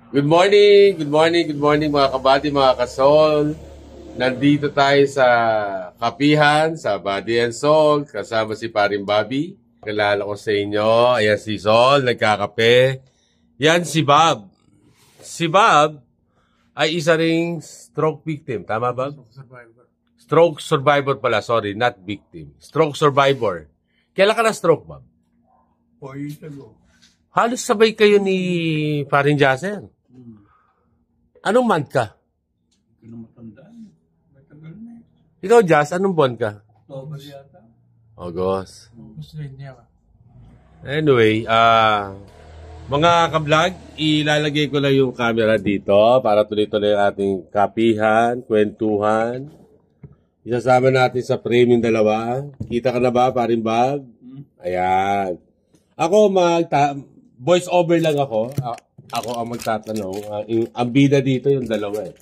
Good morning, good morning, good morning mga kabady, mga kasol. Nandito tayo sa kapihan, sa Body and Soul, kasama si Paring Bobby. Kilala ko sa inyo, ayan si Sol, nagkakape. Yan si Bob. Si Bob ay isa ring stroke victim. Tama ba? Stroke survivor pala, sorry, not victim. Stroke survivor. Kailan ka na stroke, Bob? 4 years ago. Halos sabay kayo ni Paring Jaser. Anong month ka? Hindi ko na matandaan. Matagal na eh. Ikaw, Jazz, anong buwan ka? October yata. August. Gusto rin niya ka. Anyway, mga ka-vlog, ilalagay ko lang yung camera dito para tuloy-tuloy ang ating kapihan, kwentuhan. Isasama natin sa frame yung dalawa. Kita ka na ba, Paring Bob? Ayan. Ako, voice over lang ako. Ako ang magtatanong. Ang bida dito yung dalawa eh.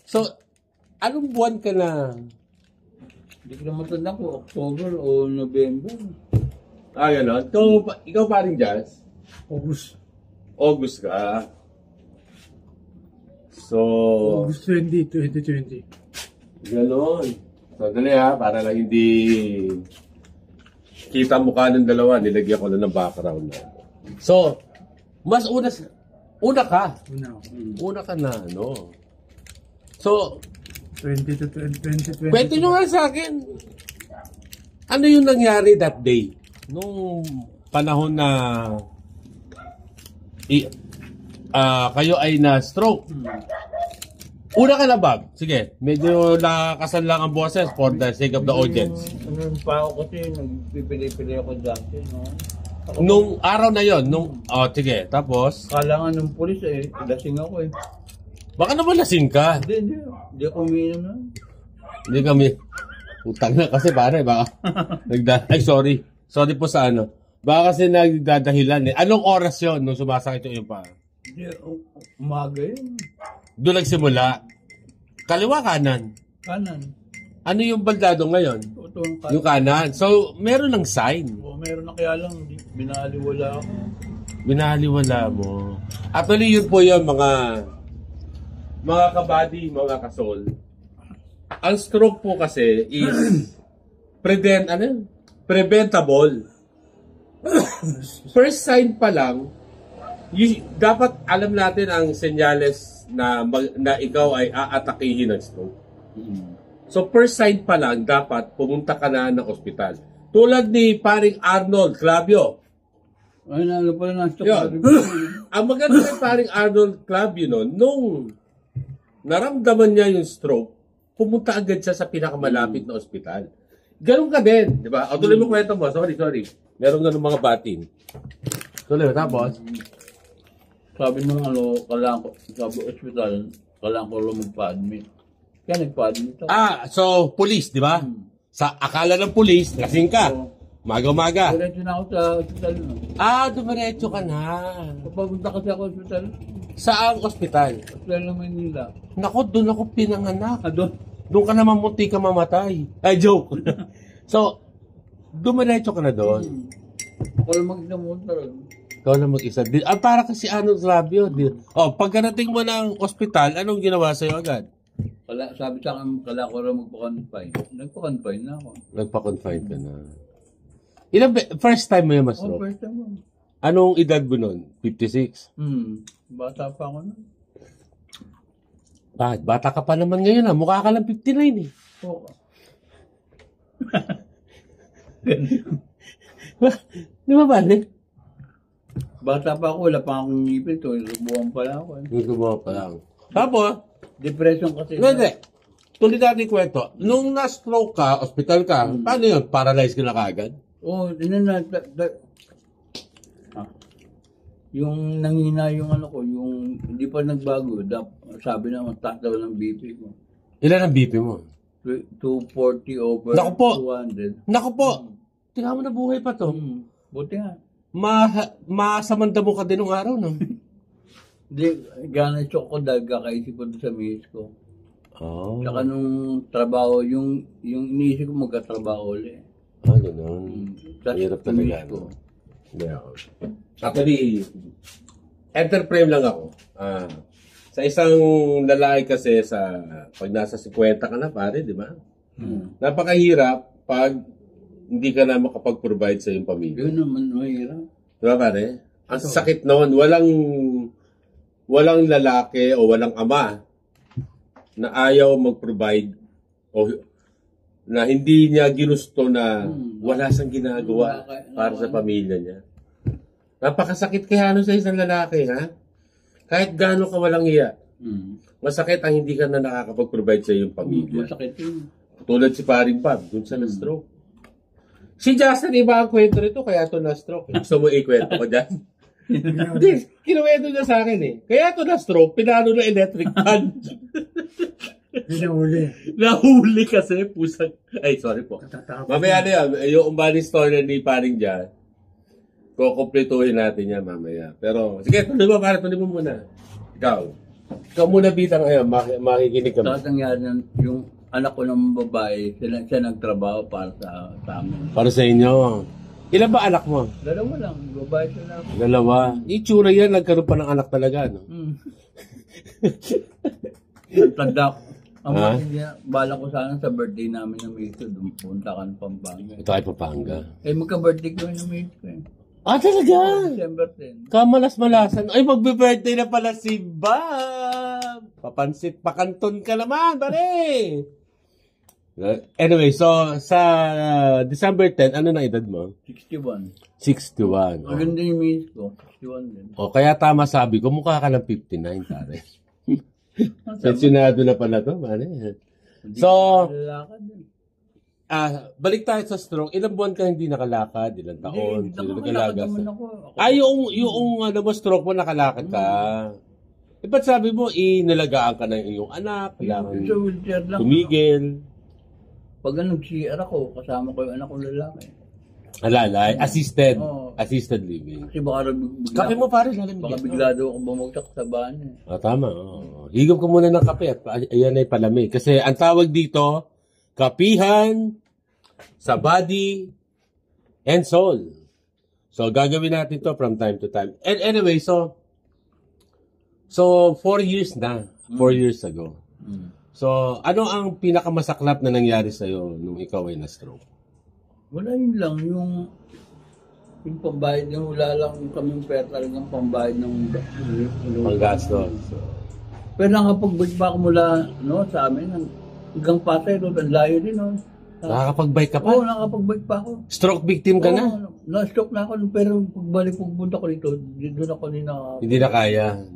So, anong buwan ka na? Hindi ko na matandaan ko, October o November. Gano'n. Ikaw Paring Jazz? August ka. So, August 20, 2020. gano'n. So, dali para lang hindi kita mukha ng dalawa. Nilagyan ko na ng background na. So, mas una ka. Una ka na, no? So, 20 to 20, 20. kwento nyo nga sa akin. Ano yung nangyari that day? Nung panahon na kayo ay na-stroke. Una ka na, Bob. Sige, medyo nakasan lang ang boses for the sake of the audience. Ano pa ako kasi nagpipili-pili ako dati, no? Nung araw na yon, sige, tapos? Kala nga ng pulis eh, lasing ako eh. Baka naman lasing ka. Hindi ako umiinom na. Hindi kami, utang na kasi pare, baka, ay sorry, sorry po sa ano. Baka kasi nagdadahilan eh. Anong oras yon nung sumasakit yung pa? Hindi, umaga yun. Doon nagsimula. Kaliwa kanan. Kanan. Ano yung baldado ngayon? Ito ang kanan. Yung kanan. So, meron ng sign. O, meron na kaya lang, binaliwala ako. Binaliwala mo. Actually, yun po yung mga kabady, mga kasol. Ang stroke po kasi is preventable. First sign pa lang, dapat alam natin ang senyales na ikaw ay aatakihin ng stroke. So first sign pa lang, dapat pumunta ka na ng ospital. Tulad ni Paring Arnold Clavio. Ay, nalo pala na stroke. Yun. Ang maganda kay Paring Arnold Clavio noon, nung naramdaman niya yung stroke, pumunta agad siya sa pinakamalapit na ospital. Ganun ka din, di ba? O tuloy mo kwento mo, sorry. Meron ganun mga batin. Tuloy mo, tapos? Sabi nung kailangan ko, sabi ospital, kailangan ko lang magpa-admit. Kaya nagpa-admit ako. So, police, di ba? Sa akala ng police, lasing ka. Maga-maga. Diretso na ako sa ospital. No? Dumiretso ka na. Papunta kasi ako sa ospital. Saang ospital? Ospital ng Manila. Naku, doon ako pinanganak. Doon? Doon ka naman munti ka mamatay. Ay, joke. So, dumiretso ka na doon. Ako lang mag-inamunta rin. Ikaw na mag-isa. Para kasi Arnold Clavio. Pagkarating mo ng ospital, anong ginawa sa'yo agad? Sabi sa akin, kailangan ko rin magpa-confine. Nagpa-confine na ako. Nagpa-confine ka na. First time mo yung ma-stroke? First time mo. Anong edad mo nun? 56? Bata pa ako na. Bakit? Bata ka pa naman ngayon ha. Mukha ka lang 59 eh. Oo. Di ba ba? Bata pa ako, wala pa akong ngipin to. Subukan pa lang ako. Subukan pa lang. Tapos? Depression kasi. Hindi. Tuloy natin kwento. Nung na-stroke ka, ospital ka, paano yun? Paralyzed ka na kagad? Oo, yung nanghina yung ko, yung hindi pa nagbago, sabi na mataas daw ng BP ko. Ilan ang BP mo? 240 over Naku po. 200. Naku po! Tingnan mo na buhay pa to. Buti nga. Masamanda mo ka din ng araw, no? Hindi, gano'n shock ko dahil kakaisip ko sa miss ko. Oh. Saka nung trabaho, yung iniisip ko magkatrabaho ulit. Ganun. Hirap talaga. ko. Yeah. Actually, enterprise lang ako. Sa isang lalaki kasi pag nasa 50 ka na pare, di ba? Napakahirap pag hindi ka na makapag-provide sa iyong pamilya. Yun naman, mahirap. Di ba pare? Ang sakit noon, walang lalaki o walang ama na ayaw mag-provide o na hindi niya ginusto na wala siyang ginagawa para sa pamilya niya. Napakasakit kaya sa isang lalaki, ha? Kahit gaano ka walang iya. Masakit ang hindi ka na nakakapag-provide sa iyong pamilya. Masakit yun. Tulad si Paring Pab, dun sa na-stroke. Si Justin, iba ang kwento rito, kaya ito na-stroke. Gusto mo ikwento ko dyan? Hindi, kinuwento niya sa akin eh. Kaya ito na-stroke, pinalo na electric fan. Nahuli kasi, pusang... Ay, sorry po. Mamaya na yan, yung umbali story ni Paring dyan, kukumpletuhin natin yan mamaya. Pero, sige, tuloy mo muna. Ikaw muna bitang ngayon, makikinig kami. Tapos nangyari yung anak ko ng babae, siya nagtrabaho para sa amin. Para sa inyo. Ilan ba anak mo? Dalawa lang, babae sila. Dalawa. Itsura yan, nagkaroon pa ng anak talaga, no? Tanda ko. Bala ko sana sa birthday namin ng Mito, punta ka ng Pampanga. Ito ay Pampanga. Magka-birthday ko ng Mito eh. Talaga? December 10. Kamalas-malasan. Ay, magbe-birthday na pala si Bam! Papansit, pakanton ka naman, pare! Anyway, so, sa December 10, ano na edad mo? 61. 61. Maganda yung miss ko. 61 din. Kaya tama sabi ko, mukha ka ng 59, pare. Pensionado na pala to, pare. So, balik tayo sa stroke. Ilang buwan ka hindi nakalakad? Ilang taon? Nakalakad naman ako. Yung stroke mo, nakalakad ka. Ba't sabi mo, inalagaan ka ng iyong anak, kailangan Sa wheelchair lang. tumigil. Pag nag-CR ako, kasama ko yung anak kong lalaki. Alalay, assisted. Oo. Assisted living. Kasi baka Kape mo pare, lalim. baka biglado ako bumagsak sa bahan eh. Tama. Higop ko muna ng kape at ayan ay palamig. Kasi ang tawag dito, kapihan sa body and soul. So, gagawin natin to from time to time. And anyway, so 4 years na. 4 years ago. So, ano ang pinakamasaklap na nangyari sa'yo nung ikaw ay na-stroke? Wala yun lang, yung pambayad yung wala lang kaming pera talagang pambayad ng Panggastos. Pero nakapag-bike pa ako mula sa amin hanggang Pasay Road, ang layo din Nakakapag-bike ka pa? Oo, nakapag-bike pa ako. Stroke victim ka na? Na-stroke na ako, pero pagbalik pupunta ko dito, doon ako Hindi na kaya.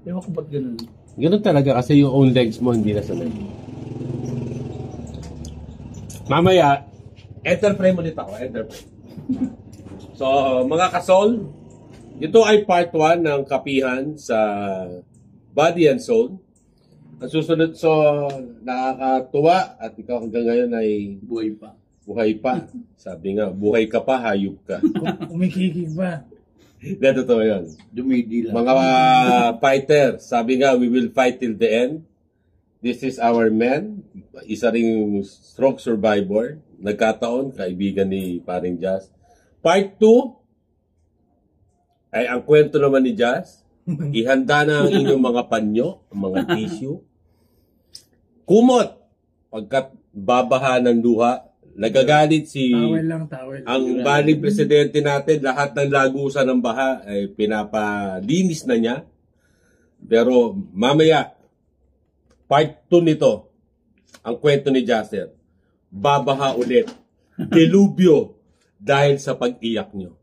Ewan ko ba't ganun. Ganun talaga kasi yung own legs mo hindi na sanay. Mamaya, enterprise ulit ako. So, mga kasol, ito ay part 1 ng kapihan sa Body and Soul. Ang susunod, so, nakakatuwa at ikaw hanggang ngayon ay buhay pa. Sabi nga, buhay ka pa, hayop ka. Umikikig pa. Hindi, totoo yun. Dumidila. Mga fighter, sabi nga, we will fight till the end. This is our man. Isa ring stroke survivor. Nagkataon, kaibigan ni Paring Jazz. Part 2, ay ang kwento naman ni Jazz. Ihanda na ang inyong mga panyo, mga tissue. Kumot, pagkat babaha ng luha, nagagalit Tawel. ang baling presidente natin, lahat ng lagusan ng baha ay pinapalinis na niya. Pero mamaya, part 2 nito, ang kwento ni Jasser, babaha ulit. Delubyo dahil sa pag-iyak nyo.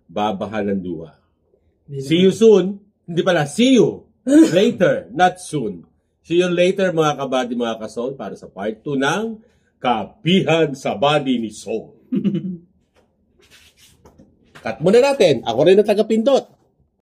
Babaha ng luha. See you soon. Hindi pala, see you later, not soon. See you later mga kabady, mga kasol, para sa part 2 ng Kapihan sa Body ni Soul. Cut muna natin. Ako rin ang taga-pindot.